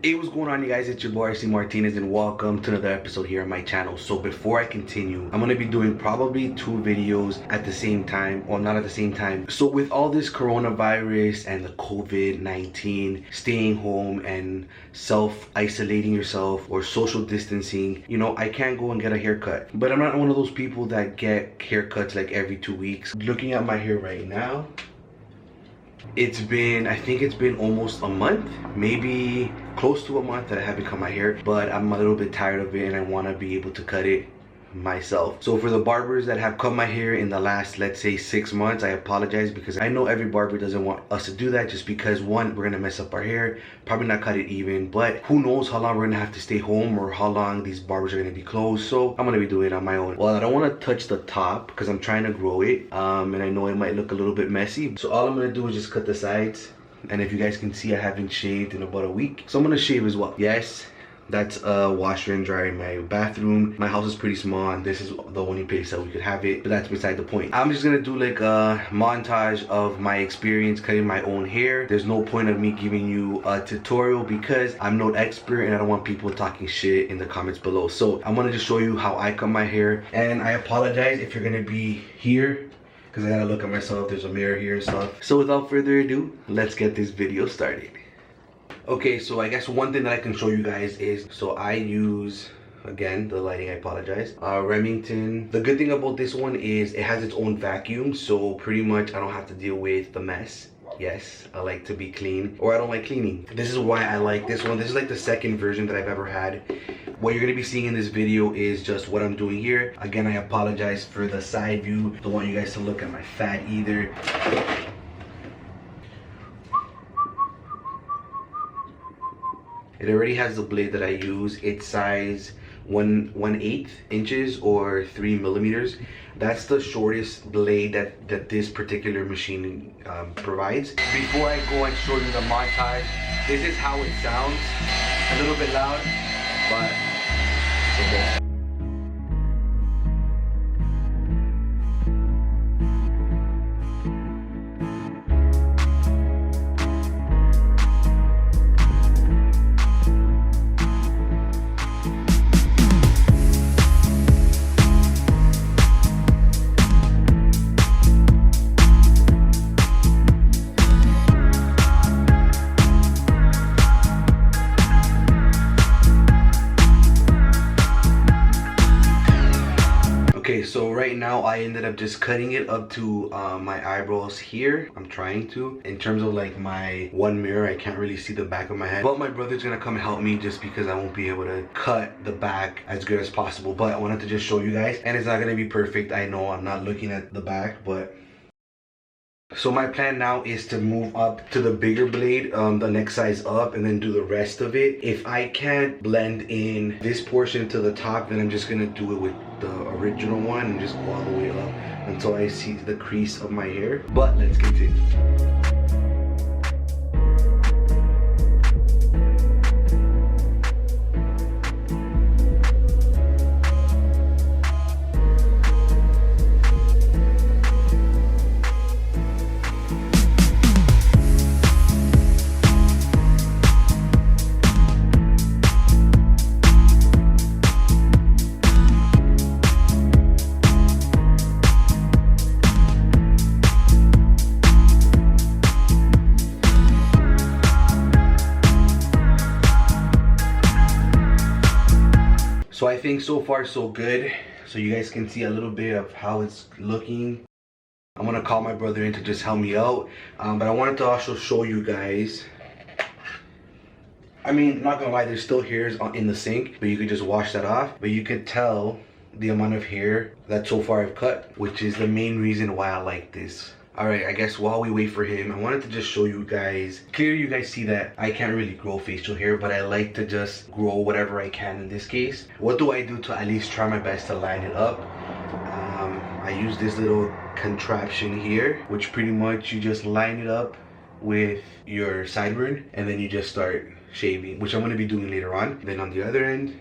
Hey, what's going on, you guys? It's your boy RCMrtnz and welcome to another episode here on my channel. So before I continue, I'm gonna be doing probably 2 videos at the same time, or not at the same time. So with all this coronavirus and the COVID-19, staying home and self-isolating yourself or social distancing, you know, I can't go and get a haircut. But I'm not one of those people that get haircuts like every 2 weeks. Looking at my hair right now, I think it's been almost a month, maybe close to a month that I haven't cut my hair, but I'm a little bit tired of it and I want to be able to cut it myself. So for the barbers that have cut my hair in the last, let's say, 6 months, I apologize, because I know every barber doesn't want us to do that, just because one, we're gonna mess up our hair, probably not cut it even, but who knows how long we're gonna have to stay home or how long these barbers are gonna be closed. So I'm gonna be doing it on my own. Well, I don't want to touch the top because I'm trying to grow it, and I know it might look a little bit messy, so all I'm gonna do is just cut the sides. And if you guys can see, I haven't shaved in about a week, so I'm gonna shave as well. Yes, that's a washer and dryer in my bathroom. My house is pretty small and this is the only place that we could have it, but that's beside the point. I'm just gonna do like a montage of my experience cutting my own hair. There's no point of me giving you a tutorial because I'm no expert and I don't want people talking shit in the comments below. So I'm gonna just show you how I cut my hair, and I apologize if you're gonna be here because I gotta look at myself. There's a mirror here and stuff. So without further ado, let's get this video started. Okay, so I guess one thing that I can show you guys is, so I use, again, the lighting, I apologize, Remington. The good thing about this one is it has its own vacuum, so pretty much I don't have to deal with the mess. Yes, I like to be clean, or I don't like cleaning. This is why I like this one. This is like the second version that I've ever had. What you're gonna be seeing in this video is just what I'm doing here. Again, I apologize for the side view. Don't want you guys to look at my fat either. It already has the blade that I use. It's size 1/8 inches or 3 millimeters. That's the shortest blade that this particular machine provides. Before I go and show you the montage, this is how it sounds. A little bit loud, but it's okay. Okay, so right now I ended up just cutting it up to my eyebrows here. I'm trying to. In terms of like my one mirror, I can't really see the back of my head. But my brother's gonna come help me just because I won't be able to cut the back as good as possible. But I wanted to just show you guys. And it's not gonna be perfect. I know I'm not looking at the back, but... So my plan now is to move up to the bigger blade, the next size up, and then do the rest of it. If I can't blend in this portion to the top, then I'm just gonna do it with the original one and just go all the way up until I see the crease of my hair. But let's continue. So I think so far so good. So you guys can see a little bit of how it's looking. I'm gonna call my brother in to just help me out. But I wanted to also show you guys. I mean, not gonna lie, there's still hairs in the sink, but you could just wash that off. But you could tell the amount of hair that so far I've cut, which is the main reason why I like this. Alright, I guess while we wait for him, I wanted to just show you guys. Clearly you guys see that I can't really grow facial hair, but I like to just grow whatever I can in this case. What do I do to at least try my best to line it up? I use this little contraption here, which pretty much you just line it up with your sideburn and then you just start shaving, which I'm going to be doing later on. Then on the other end,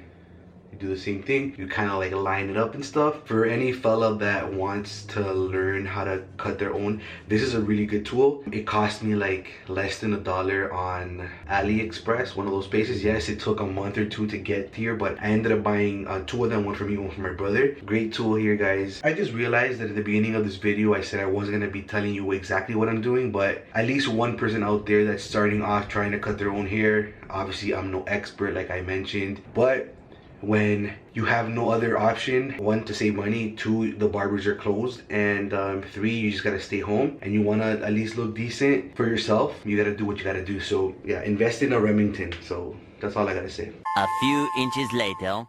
you do the same thing. You kind of like line it up and stuff. For any fella that wants to learn how to cut their own, this is a really good tool. It cost me like less than $1 on AliExpress, one of those places. Yes, it took a month or two to get here, but I ended up buying two of them, one for me, one for my brother. Great tool here, guys. I just realized that at the beginning of this video I said I wasn't gonna be telling you exactly what I'm doing, but at least one person out there that's starting off trying to cut their own hair. Obviously I'm no expert like I mentioned, but when you have no other option, one, to save money, two, the barbers are closed, and three, you just gotta stay home and you wanna at least look decent for yourself, you gotta do what you gotta do. So yeah, invest in a Remington. So that's all I gotta say. A few inches later.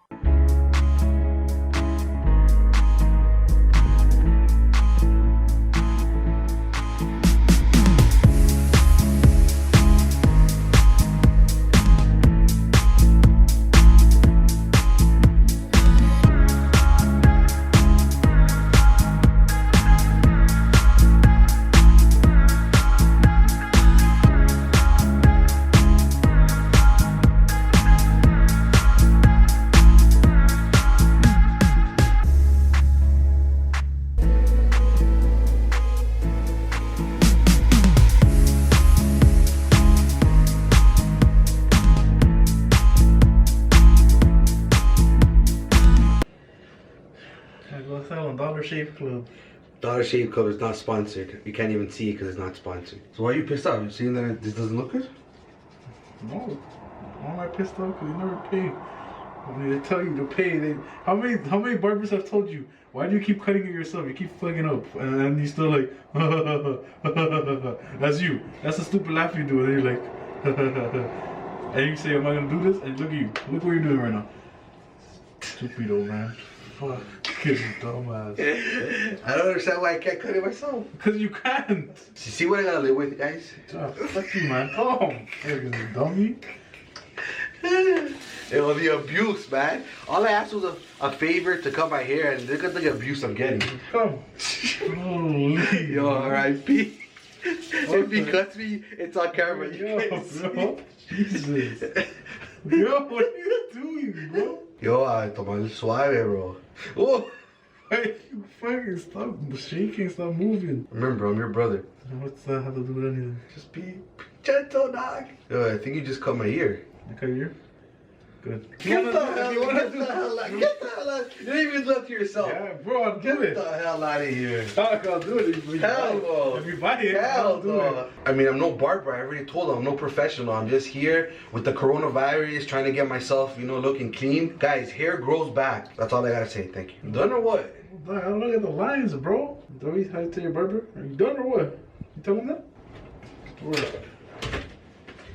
Dollar Shave Club. Dollar Shave Club is not sponsored. You can't even see it because it's not sponsored. So why are you pissed off? You seeing that this doesn't look good? No. Why am I pissed off? Because you never pay. When they tell you to pay, how many barbers have told you, why do you keep cutting it yourself? You keep fucking up. And then you still like, that's you. That's the stupid laugh you do. And then you're like, and you say, am I going to do this? And look at you. Look what you're doing right now. Stupid old man. Fuck. Dumbass. I don't understand why I can't cut it myself. Because you can't. You see what I gotta live with, guys? Fuck you, man. Oh, you dummy. It was the abuse, man. All I asked was a favor to cut my hair, and look at the abuse I'm getting. Come. Holy. Yo, R.I.P. If he cuts me, it's on camera. Yo, bro. Jesus. Yo, what are you doing, bro? Yo, tomando suave, bro. Oh. Why you fucking stop shaking, stop moving? Remember, I'm your brother. What's that have to do with anything? Just be gentle, dog. Yo, I think you just cut my ear. I cut your ear? Good. Get the hell out. Get the hell out. You didn't even look to yourself. Yeah, bro, I'll do it. Get the hell out of here. I'll do it. Hell no. If you buy it, Hell I'll do it. I mean, I'm no barber. I already told them I'm no professional. I'm just here with the coronavirus, trying to get myself, you know, looking clean. Guys, hair grows back. That's all I gotta say. Thank you. Done or what? I don't look at the lines, bro. Do you have to tell your barber? Are you done or what? You tell him that? Word.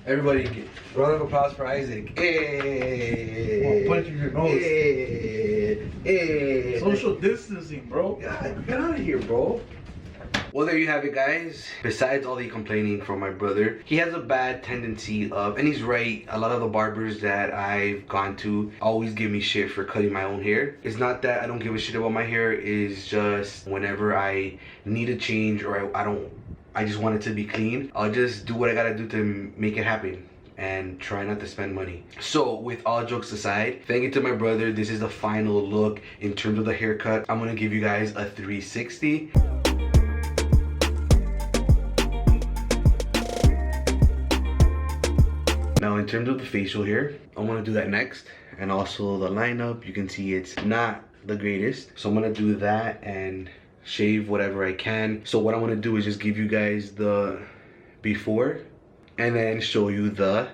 Everybody, round of applause for Isaac. Hey. I'm punching your nose. Hey. Hey. Social distancing, bro. God, get out of here, bro. Well, there you have it, guys. Besides all the complaining from my brother, he has a bad tendency of, and he's right, a lot of the barbers that I've gone to always give me shit for cutting my own hair. It's not that I don't give a shit about my hair, it's just whenever I need a change or I just want it to be clean, I'll just do what I gotta do to make it happen and try not to spend money. So with all jokes aside, thank you to my brother. This is the final look in terms of the haircut. I'm gonna give you guys a 360. Now in terms of the facial hair, I'm gonna do that next. And also the lineup, you can see it's not the greatest. So I'm gonna do that and shave whatever I can. So what I want to do is just give you guys the before and then show you the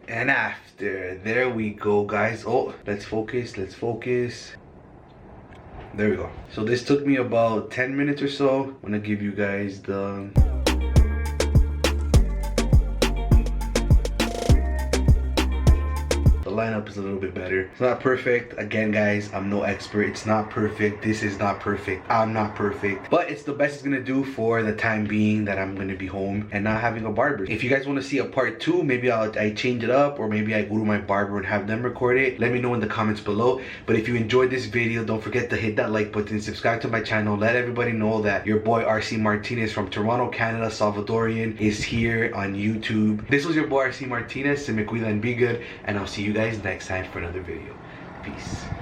and after. There we go, guys. Oh, let's focus. There we go. So this took me about 10 minutes or so. I'm gonna give you guys the lineup is a little bit better. It's not perfect. Again, guys, I'm no expert. It's not perfect. This is not perfect. I'm not perfect. But it's the best it's gonna do for the time being that I'm gonna be home and not having a barber. If you guys want to see a part 2, maybe I change it up, or maybe I go to my barber and have them record it. Let me know in the comments below. But if you enjoyed this video, don't forget to hit that like button, subscribe to my channel, let everybody know that your boy RC Martinez from Toronto, Canada, Salvadorian, is here on YouTube. This was your boy RC Martinez. Se me cuida and be good, and I'll see you guys next time for another video. Peace.